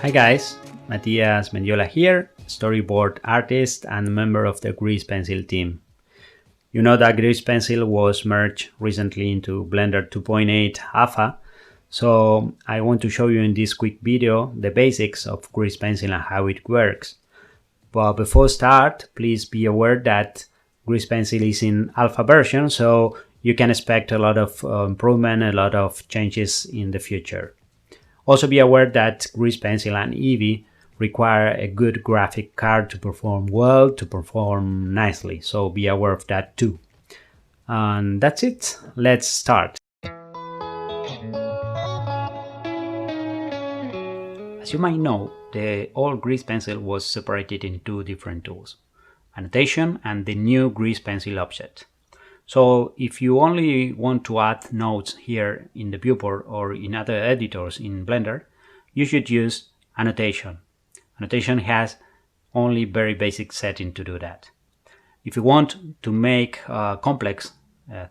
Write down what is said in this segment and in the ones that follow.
Hi guys, Matias Mendiola here, storyboard artist and member of the Grease Pencil team. You know that Grease Pencil was merged recently into Blender 2.8 Alpha, so I want to show you in this quick video the basics of Grease Pencil and how it works. But before start, please be aware that Grease Pencil is in alpha version, so you can expect a lot of improvement, a lot of changes in the future. Also be aware that Grease Pencil and Eevee require a good graphic card to perform well, to perform nicely, so be aware of that too. And that's it, let's start. As you might know, the old Grease Pencil was separated in two different tools, annotation and the new Grease Pencil object. So if you only want to add notes here in the viewport or in other editors in Blender, you should use annotation. Annotation has only very basic setting to do that. If you want to make complex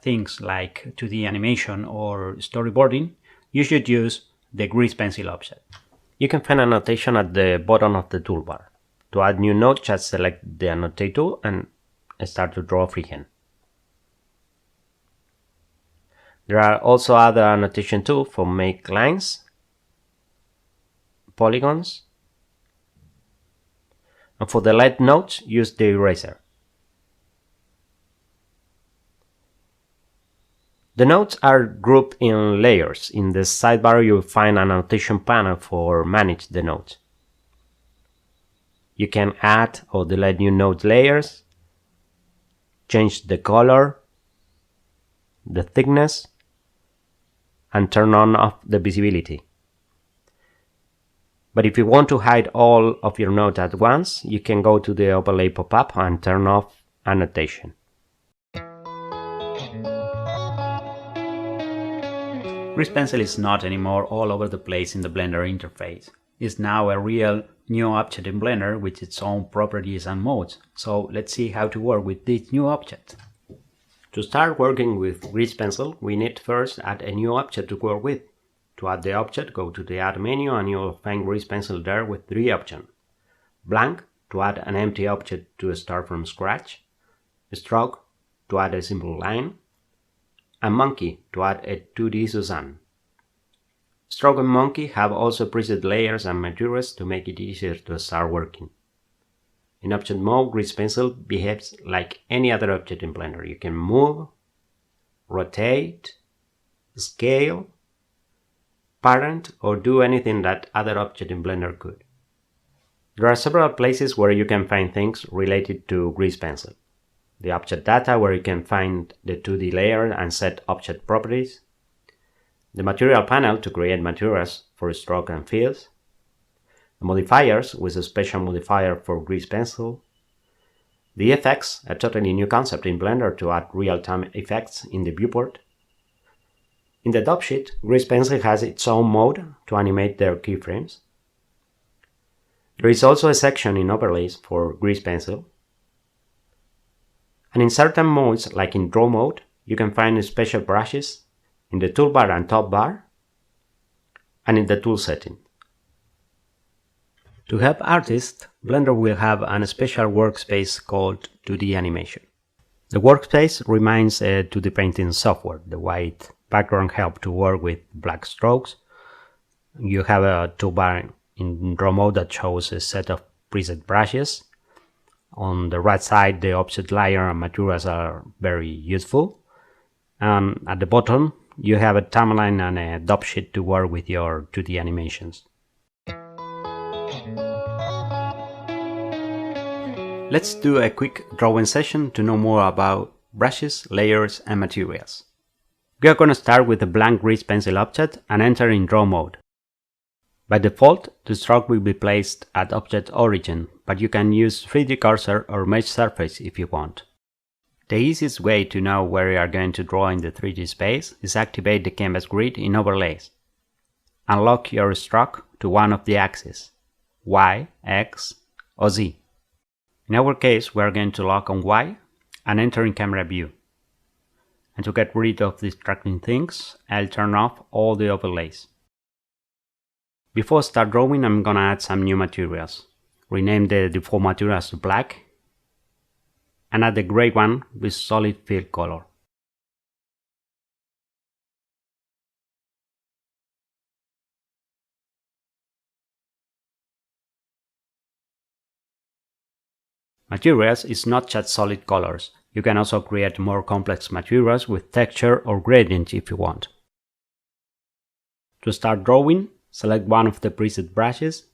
things like 2D animation or storyboarding, you should use the Grease Pencil object. You can find annotation at the bottom of the toolbar. To add new note, just select the Annotate tool and start to draw freehand. There are also other annotation tools for make lines, polygons, and for the light notes, use the eraser. The notes are grouped in layers. In the sidebar, you'll find an annotation panel for manage the notes. You can add or delete new note layers, change the color, the thickness, and turn on off the visibility. But if you want to hide all of your notes at once, you can go to the overlay pop-up and turn off annotation. Grease Pencil is not anymore all over the place in the Blender interface. It's now a real new object in Blender with its own properties and modes. So let's see how to work with this new object. To start working with Grease Pencil, we need first add a new object to work with. To add the object, go to the Add menu and you'll find Grease Pencil there with three options. Blank, to add an empty object to start from scratch. Stroke, to add a simple line. And Monkey, to add a 2D Suzanne. Stroke and Monkey have also preset layers and materials to make it easier to start working. In object mode, Grease Pencil behaves like any other object in Blender. You can move, rotate, scale, parent, or do anything that other object in Blender could. There are several places where you can find things related to Grease Pencil. The object data, where you can find the 2D layer and set object properties. The material panel to create materials for stroke and fills. The modifiers with a special modifier for Grease Pencil. The effects, a totally new concept in Blender to add real-time effects in the viewport. In the top sheet, Grease Pencil has its own mode to animate their keyframes. There is also a section in overlays for Grease Pencil. And in certain modes, like in draw mode, you can find special brushes in the toolbar and top bar, and in the tool setting. To help artists, Blender will have a special workspace called 2D Animation. The workspace remains a 2D painting software. The white background helps to work with black strokes. You have a toolbar in draw mode that shows a set of preset brushes. On the right side, the object layer and materials are very useful. And at the bottom, you have a timeline and a top sheet to work with your 2D animations. Let's do a quick drawing session to know more about brushes, layers, and materials. We are going to start with a blank Grease Pencil object and enter in draw mode. By default, the stroke will be placed at object origin, but you can use 3D cursor or mesh surface if you want. The easiest way to know where you are going to draw in the 3D space is activate the canvas grid in overlays. Unlock your stroke to one of the axes, Y, X, or Z. In our case, we are going to lock on Y and enter in camera view. And to get rid of distracting things, I'll turn off all the overlays. Before start drawing, I'm gonna add some new materials. Rename the default materials to black and add the gray one with solid fill color. Materials is not just solid colors. You can also create more complex materials with texture or gradient if you want. To start drawing, select one of the preset brushes,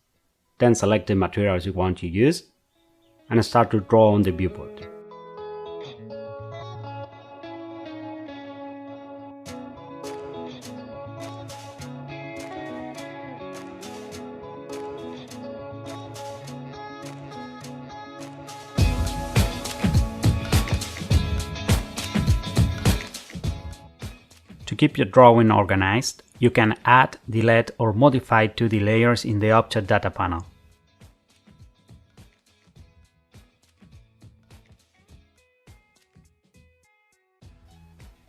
then select the materials you want to use, and start to draw on the viewport. To keep your drawing organized, you can add, delete or modify 2D layers in the Object Data panel.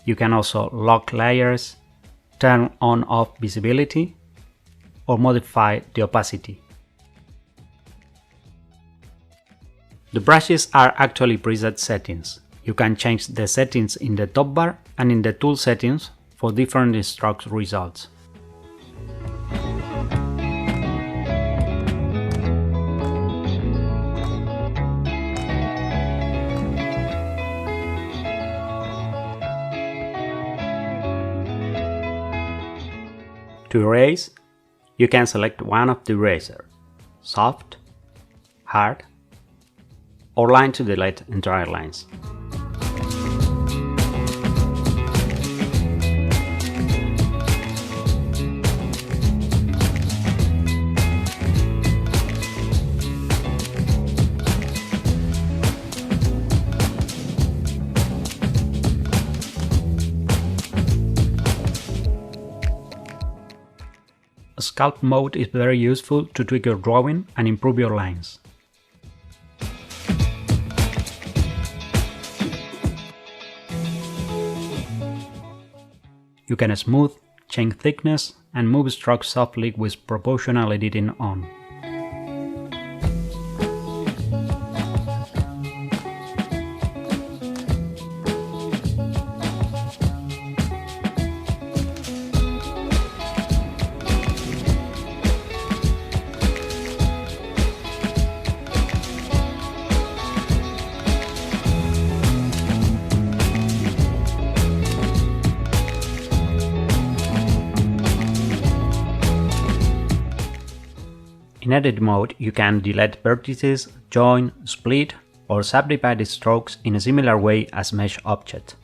You can also lock layers, turn on/off visibility, or modify the opacity. The brushes are actually preset settings. You can change the settings in the top bar and in the tool settings for different stroke results. To erase, you can select one of the erasers, soft, hard, or line to delete entire lines. Sculpt mode is very useful to tweak your drawing and improve your lines. You can smooth, change thickness, and move strokes softly with proportional editing on. In edit mode, you can delete vertices, join, split, or subdivide the strokes in a similar way as mesh object.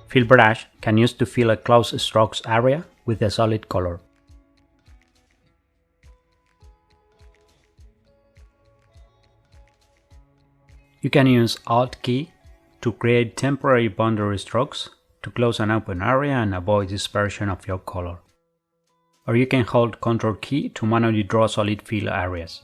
Fill brush can use to fill a closed strokes area with a solid color. You can use Alt key to create temporary boundary strokes to close an open area and avoid dispersion of your color. Or you can hold Ctrl key to manually draw solid fill areas.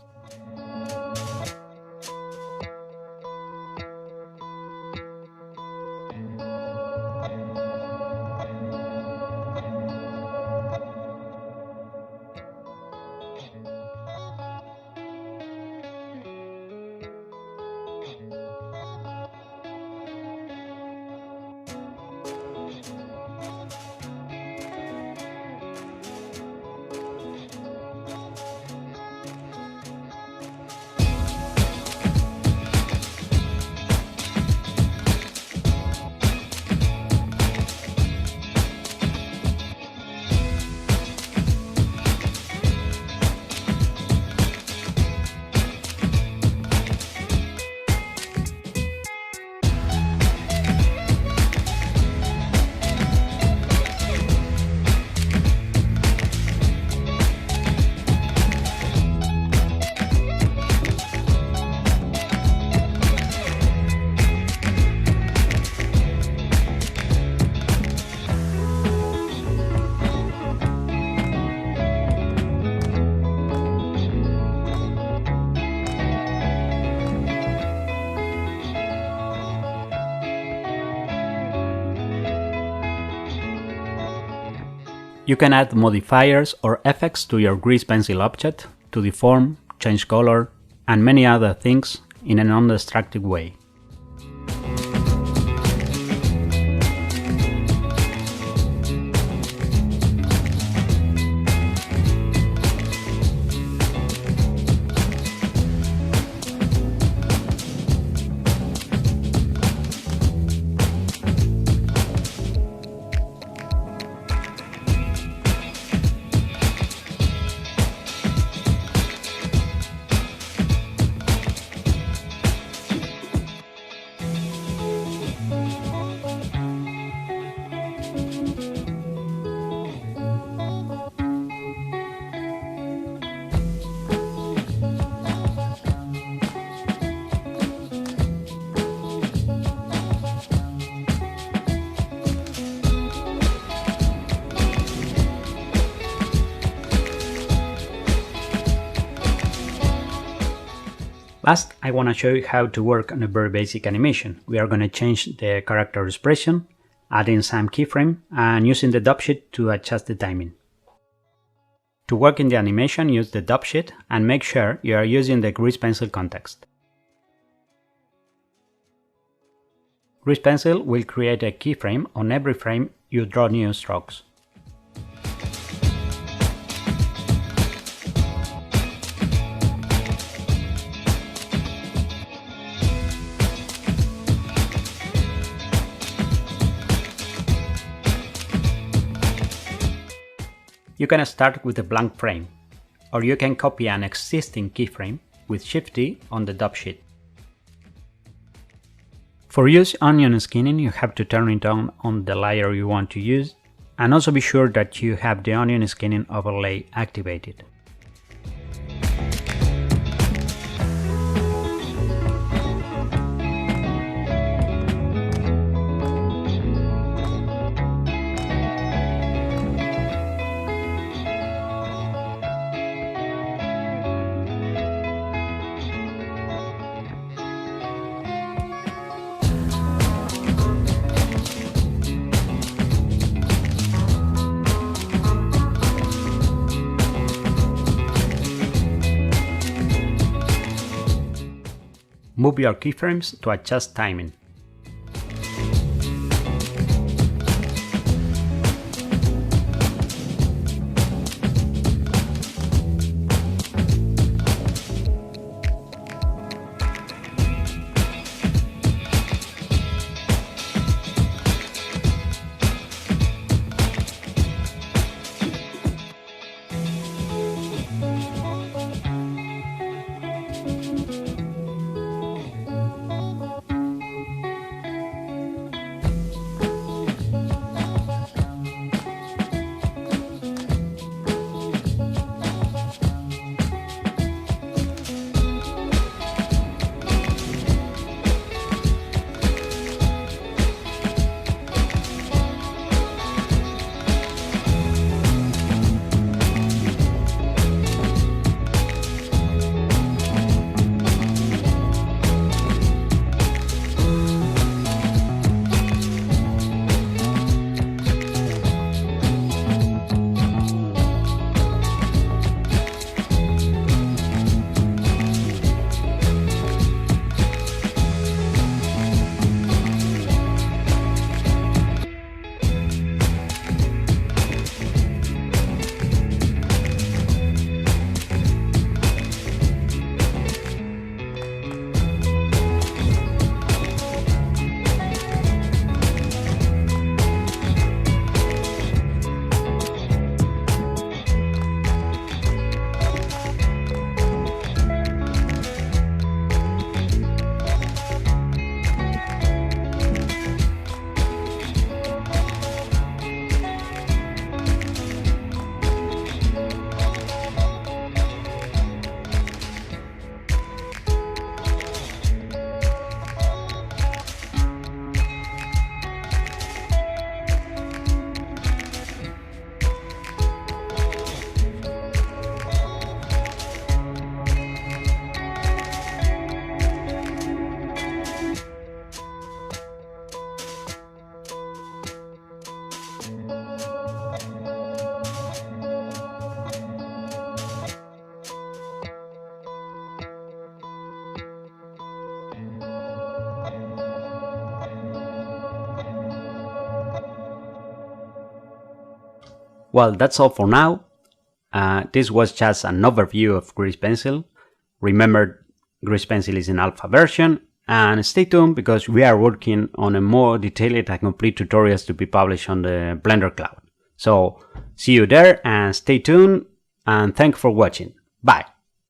You can add modifiers or effects to your grease pencil object to deform, change color, and many other things in a non-destructive way. Last, I want to show you how to work on a very basic animation. We are going to change the character expression, adding some keyframe, and using the dub sheet to adjust the timing. To work in the animation, use the dub sheet and make sure you are using the grease pencil context. Grease pencil will create a keyframe on every frame you draw new strokes. You can start with a blank frame, or you can copy an existing keyframe with Shift-D on the dub sheet. For use onion skinning, you have to turn it on the layer you want to use, and also be sure that you have the onion skinning overlay activated. Move your keyframes to adjust timing. Well, that's all for now. This was just an overview of Grease Pencil. Remember, Grease Pencil is in alpha version, and stay tuned because we are working on a more detailed and complete tutorials to be published on the Blender Cloud. So see you there and stay tuned, and thanks for watching. Bye.